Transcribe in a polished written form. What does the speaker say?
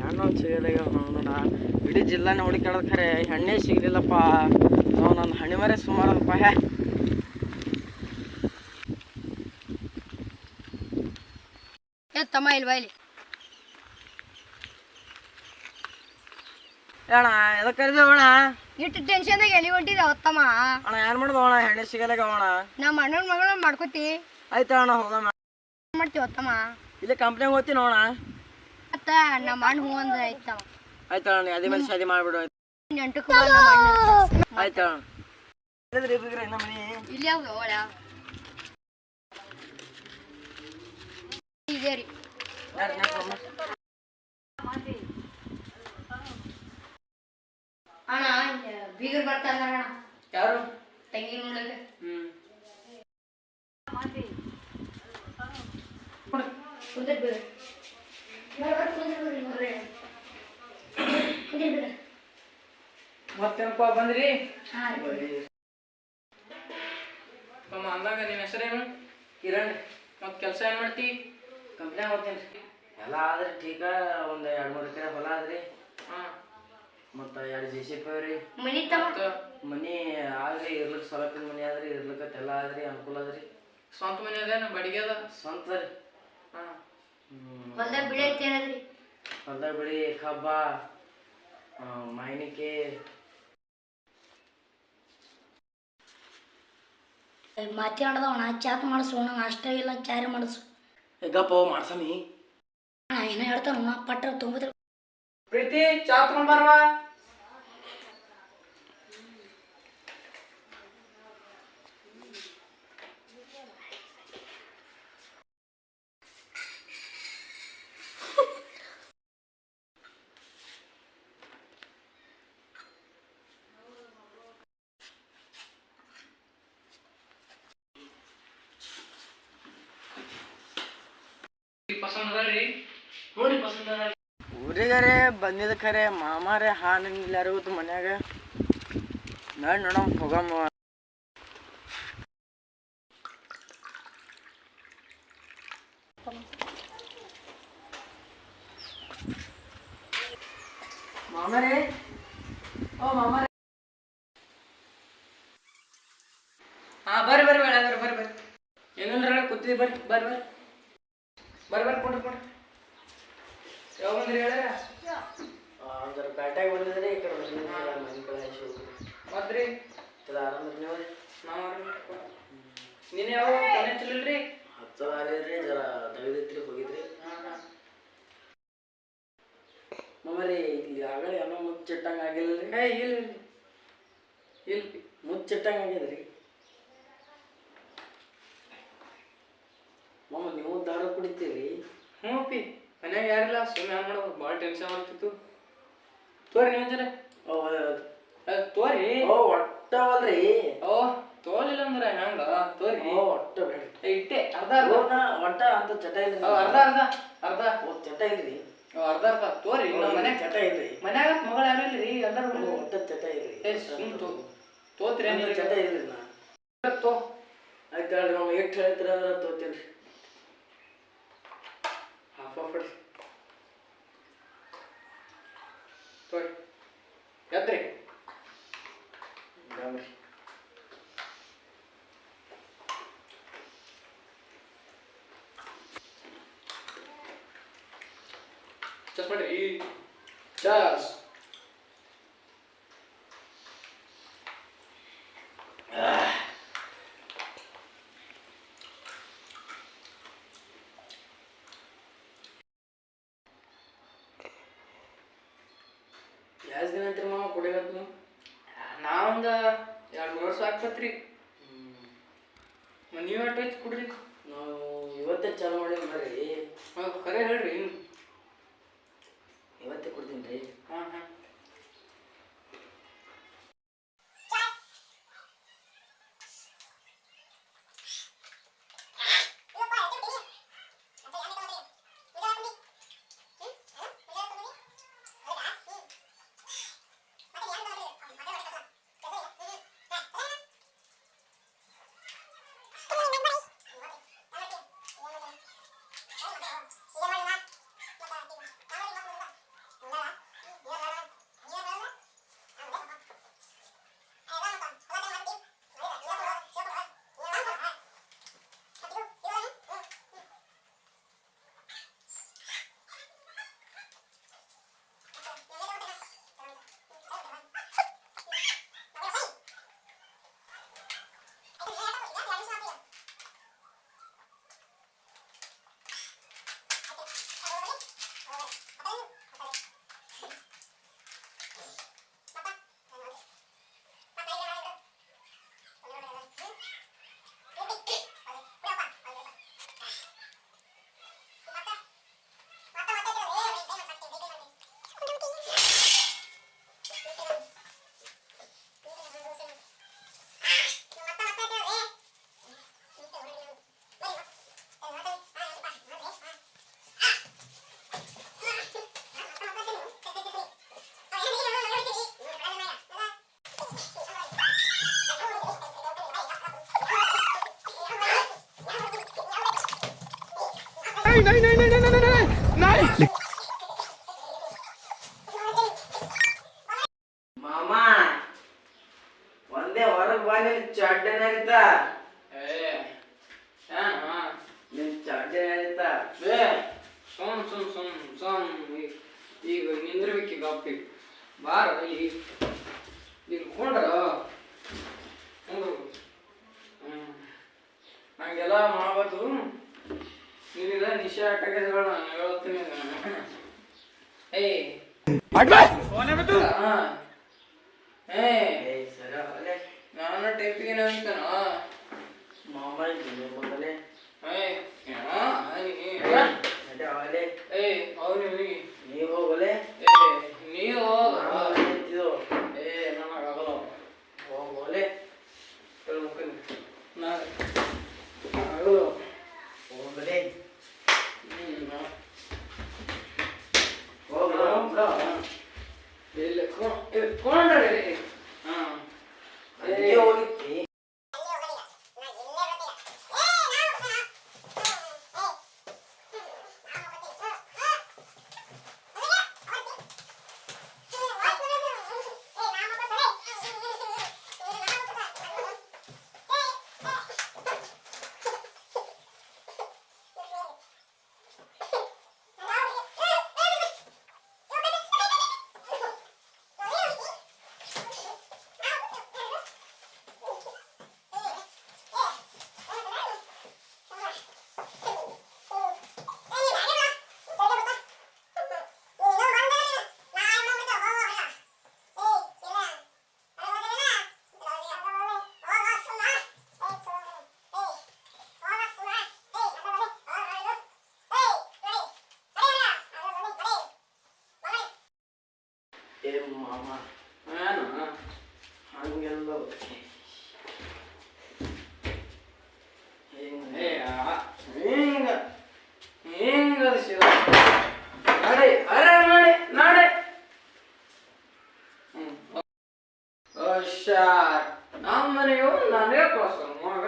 ಹೆಣ್ಣು ಸಿಗಲಿಲ್ಲ ನೋಡ ಇಡೀ ಜಿಲ್ಲಾನೇ ಹುಡುಕಾಡೋದು ಖರೆ ಹೆಣ್ಣೇ ಸಿಗಲಿಲ್ಲಪ್ಪ. ನಾವು ನನ್ನ ಹಣಿ ಮರೆ ಸುಮಾರಪ್ಪ. ತಮ್ಮ ಇಲ್ವಾ ಇಲ್ಲಿ ಅಣ್ಣ ಎದಕ್ಕೆ ಕರಿದೇವಣ? ಇಟ್ಟು ಟೆನ್ಷನ್ದಾಗ ಎಲ್ಲಿ ಹೊಂಟಿದೆ ತಮ್ಮ? ಅಣ್ಣ ಏನು ಮಾಡೋದು ಅಣ್ಣ, ಹೆಣ್ಣೆ ಸಿಗಲ್ಲ ಅಣ್ಣ. ನಮ್ಮ ಅಣ್ಣನ ಮಗಳ ಮಾಡ್ಕೋತಿ. ಆಯ್ತಾ ಅಣ್ಣ, ಹೋಗೋಣ. ಮಾಡ್ತೀವಿ ತಮ್ಮ. ಇಲ್ಲಿ ಕಂಪ್ನಿಗೆ ಹೋಗ್ತೀನಿ ನೋಣ. ಮತ್ತ ನಮ್ಮ ಅಣ್ಣ ಹೂ ಅಂದ್ರೆ ಆಯ್ತವ. ಆಯ್ತಾ ಅಣ್ಣ, ಅದೇ ಮೇಲೆ ಶಾದಿ ಮಾಡ್ಬಿಡು. ನೆಂಟಕ್ಕೆ ನಮ್ಮ ಅಣ್ಣ. ಆಯ್ತಾ ಅಣ್ಣ. ಇಲ್ಲಿ ಯಾವ್ದು ಒಳ ಇದೆ ರೀ. ಅಣ್ಣ ಬೀಗರ್ ಬರ್ತಾರ ಅಣ್ಣ. ಯಾರು? ತಂಗಿ ನೋಡಕ್ಕೆ. ಮತ್ತೆನಪ್ಪ ಬಂದ್ರಿ? ಅಂದಾಗ ನಿನ್ನ ಹೆಸರೇನು? ಕಿರಣ್. ಮತ್ತೆ ಕೆಲಸ ಏನು ಮಾಡ್ತಿ? ಕಂಪ್ನಿಯಾಗ ಹೋಗ್ತೀನಿ. ಎಲ್ಲ ಆದ್ರೆ ಟೀಕ ಒಂದು 2-3 ಎಕರೆ ಹೊಲ ಆದ್ರಿ. ಮತ್ತು 2 JCB ರೀ. ಮನಿ ಆದ್ರಿ ಇರ್ಲಿಕ್ಕೆ ಸ್ವಲ್ಪಿನ ಮನಿ ಆದ್ರಿ, ಇರ್ಲಿಕ್ಕೆ ಎಲ್ಲ ಆದ್ರಿ, ಅನುಕೂಲ ಆದ್ರಿ. ಸ್ವಂತ ಮನಿ ಅದೇನು ಬಾಡಿಗೆ ಅದ? ಸ್ವಂತ ರೀ. ಹೊಲ್ದಾಗ ಬೆಳೆ ಐತೇನದ್ರಿ? ಹೊಲ್ದಾಗ ಬೆಳಿ ಕಬ್ಬ, ಮಾಯಿನಿಕೆ. ಮಾತಾಡ್ದವಣ ಚಾಕ್ ಮಾಡಿಸು, ನಂಗೆ ಅಷ್ಟ ಇಲ್ಲ ಚಾರಿ ಮಾಡಿಸು. ಗಪ್ಪ ಮಾಡ್ಸಮಿ. ಏನೋ ಹೇಳ್ತಾನ ಪಟ್ಟ ತುಂಬ. ಪ್ರೀತಿ ಚಾ ತಗೊಂಡ್ ಬರ್ವಾ. ಊರಿಗಾರೆ ಬಂದಿದ್ದ ಖರೆ ಮಾಮಾರೆ ಹಾನಿಲ್ಲ ಯಾರಿಗೊತ್ತು ಮನ್ಯಾಗ. ನೋಡೋಣ ಹೋಗಮ್ಮ. ಮಾಮಾರೆ, ಓ ಮಾಮಾರೆ. ಬರ್ರಿ ಬರ್ರಿ ಬರ್ರಿ ಬರ್ರಿ ಬರ್ರಿ. ಏನಂದ್ರೆ ಕೂತಿದ್ವಿ, ಬರ್ರಿ ಬರ್ರಿ ಬರ್ರಿ ಬರ್ರಿ ಬರ್ರಿ ಕೊಡ್ರಿ ಕೊಡ್ರಿ. ಯಾವ ಬಂದ್ರಿ ಹೇಳ? ಅಂದ್ರೆ ಪ್ಯಾಟ್ಯಾಗ ಬಂದಿದ್ರಿ, ಈ ಕಡೆ ಮನೆ ಕಡೆ ಮತ್ರಿ ಆರಾಮ್ರಿ ನೀವು? ನಾವು ನೀನು ಯಾವ ಮನೆ ಚಲಿಲ್ರಿ? ಹತ್ತದಾರಿ ಜರ ತೆಗೆದಿತ್ರಿ, ಹೋಗಿದ್ರಿ. ಮಮ್ಮರಿ ಇಲ್ಲಿ ಆಗಲೇ ಏನೋ ಮುಚ್ಚಿಟ್ಟಂಗೆ ಆಗಿಲ್ಲರಿ? ಇಲ್ಲ ಇಲ್ರಿ, ಮುಚ್ಚಿಟ್ಟಂಗೆ ಆಗ್ಯದ್ರಿ. ಮಮ್ಮ ನೀವು ದಾರು ಕುಡಿತೀರಿ? ಹ್ಞೂ ಪಿ, ಮನ್ಯಾಗ ಯಾರಿಲ್ಲ, ಸುಮ್ಮನೆ ಏನು ಮಾಡೋದು, ಭಾಳ ಟೆನ್ಷನ್ ಆಗ್ತಿತ್ತು. ತೋರಿ ನೀವು ಜರ. ತೋರಿ. ಒಟ್ಟವಲ್ರಿ. ತೋಲಿಲ್ಲ ಅಂದ್ರೆ ಹೆಂಗ? ತೋರಿ. ಒಟ್ಟ ಇಟ್ಟೆ ಅರ್ಧ ಒಟ್ಟ ಅಂತ ಚಟ ಇಲ್ರಿ. ಅರ್ಧ ಅರ್ಧ ಅರ್ಧ ಚಟ ಇಲ್ರಿ. ಅರ್ಧ ಅರ್ಧ ತೋರಿ. ನಮ್ಮ ಮನ್ಯಾಗ ಚಟ ಇಲ್ರಿ. ಮನ್ಯಾಗ ಮಗಳು ಯಾರು ಇಲ್ರಿ, ಎಲ್ಲರೂ ಒಟ್ಟ ಚಟ ಇಲ್ರಿ. ತೋತ್ರಿ ಚಟ ಇಲ್ರಿ. ನಾ ತೋ ಆಯ್ತು ಹೇಳ್ರಿ, ನಾವು ಎಷ್ಟು ಹೇಳ್ತೀರ ಅಂದ್ರೆ ತೋತೀನಿ ರೀ. ಹಾಫ್ ತೋರಿ ಎದ್ರಿ ರಾಮ್ರಿ. ಚಸ್ ಮಾಡ್ರಿ. ಚಸ್. ಎಷ್ಟು ದಿನ ಐತ್ರಿ ಮಾಮ ಕುಡಿಯೋದು ನೀವು? ನಾವೊಂದು 2-3 ವರ್ಷ ಆಗ್ತತ್ರಿ. ನೀವು ಎಷ್ಟು ಐತಿ ಕುಡ್ರಿ? ನಾವು ಇವತ್ತೇ ಚಾಲು ಮಾಡೀವಿ ಬರ್ರಿ. ಖರೆ ಹೇಳ್ರಿ. ಇವತ್ತೇ ಕೊಡ್ತೀನಿ ರೀ. ಹಾಂ ಹಾಂ. ಮಾಮ ಒಂದೇ ಹೊರಗೆ ಬಾ ನಿನ್ ಚಡ್ಡನರಿತ ಏ ಏನು ನಿನ್ ಚಡ್ಡನರಿತ ಏ ಸುಮ್ ಈಗ ನಿಂದ್ರಬೇಕೀಗ ಅಪ್ಪಿ ಬಾರ ಇಲ್ಲಿ ಕೊಂಡ್ರ ಹಂಗೆಲ್ಲ ಮಾಡೋದು ನಿನಗ ನಿಶೆ ಆಟಗಳು ಹೇಳ್ತೀನಿ ಏಯ್ ಏ ಸರ ಅಲೆ ನಾನು ಟೈಪಿಗೆ ಅಂತಾನ ಮಾಮ ಮೊದಲೇ ಏಯ್ ನಡೆ ಅವಲೆ ಏಯ್ ಅವ್ರು ನೀ ಹೋಗಲೆ ಏ ನೀವು ನಿಂತಿದ್ದು ಏ ನನಗಾಗಲ್ಲ ಹೋಗಲೆ ಹೋಗಲೆ ಹೋಗ್ರ ಕೊಂಡ್ರಿ ಅಲ್ಲಿಗೆ ಹೋಗಿತ್ತಿ ಏ ಮಾಮ ಏನು ಹಂಗೆಲ್ಲ ಏ ಹಿಂಗ ಹಿಂಗದ ಶಿವ ನಡೆ ಅರೆ ನಡೆ ಹುಷಾರ್ ನಮ್ಮ ಮನೆಯು ನನಗೆ ಕಳ್ಸ ಮಗ